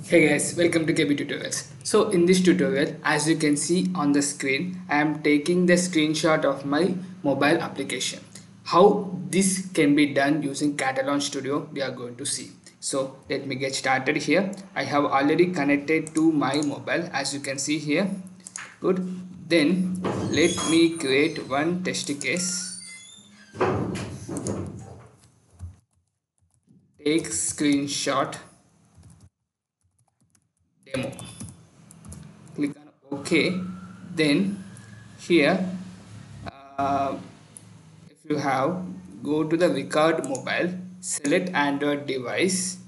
Hey guys, welcome to KB Tutorials. So in this tutorial, as you can see on the screen, I am taking the screenshot of my mobile application. How this can be done using Katalon Studio, we are going to see. So let me get started here. I have already connected to my mobile, as you can see here. Good. Then let me create one test case. Take screenshot demo. Click on OK. Then here uh, if you have, go to the record mobile, select Android device,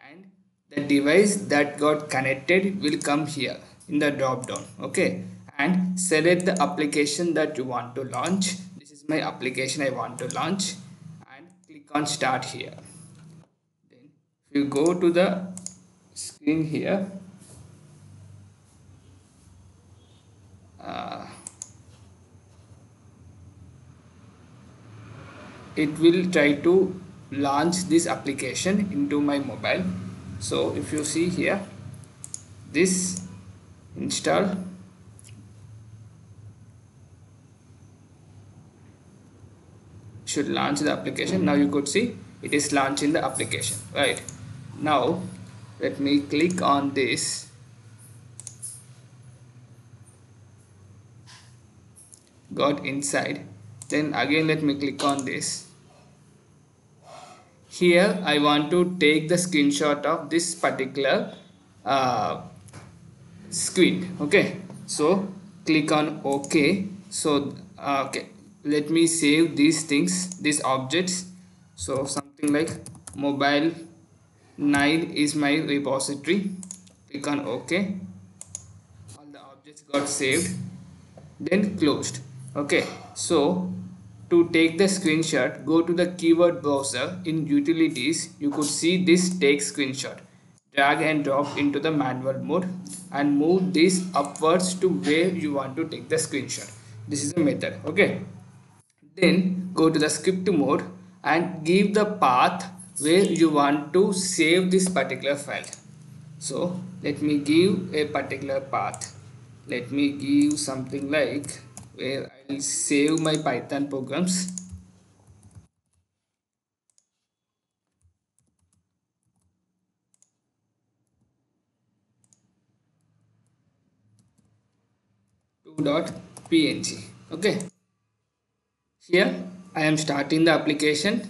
and the device that got connected will come here in the drop down. Okay, and select the application that you want to launch. This is my application I want to launch, and click on start here. Then if you go to the screen here, uh, it will try to launch this application into my mobile. So if you see here, this install should launch the application. Now you could see it is launching the application. Right, now let me click on this. Got inside. Then again let me click on this. Here I want to take the screenshot of this particular screen. Okay, so click on OK. So okay, let me save these things, these objects. So something like mobile 9 is my repository. Click on OK. All the objects got saved, then closed. Okay, so to take the screenshot, go to the keyword browser. In utilities you could see this take screenshot. Drag and drop into the manual mode and move this upwards to where you want to take the screenshot. This is the method. Okay, then go to the script mode and give the path where you want to save this particular file. So let me give a particular path. Let me give something like where I'll save my Python programs. .png. Okay, here I am starting the application.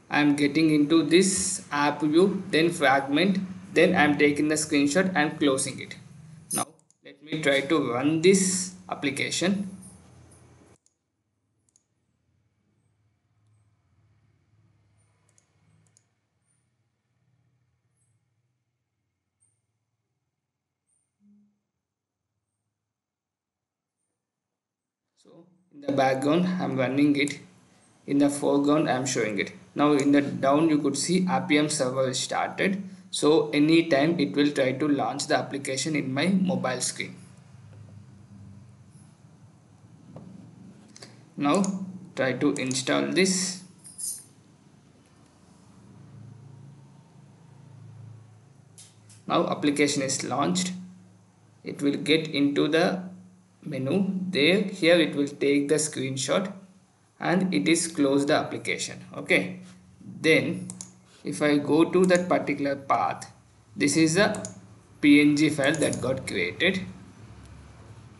I am getting into this app view, then fragment, then I am taking the screenshot and closing it. Now let me try to run this application. So in the background I'm running it, in the foreground I'm showing it. Now in the down you could see Appium server is started. So anytime it will try to launch the application in my mobile screen. Now try to install this. Now application is launched. It will get into the menu. There, here it will take the screenshot and it is close the application. Okay, then if I go to that particular path, this is a png file that got created.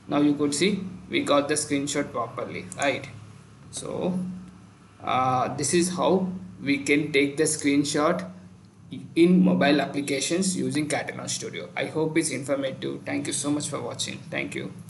Now you could see we got the screenshot properly, right? So this is how we can take the screenshot in mobile applications using Katalon Studio. I hope it's informative. Thank you so much for watching. Thank you.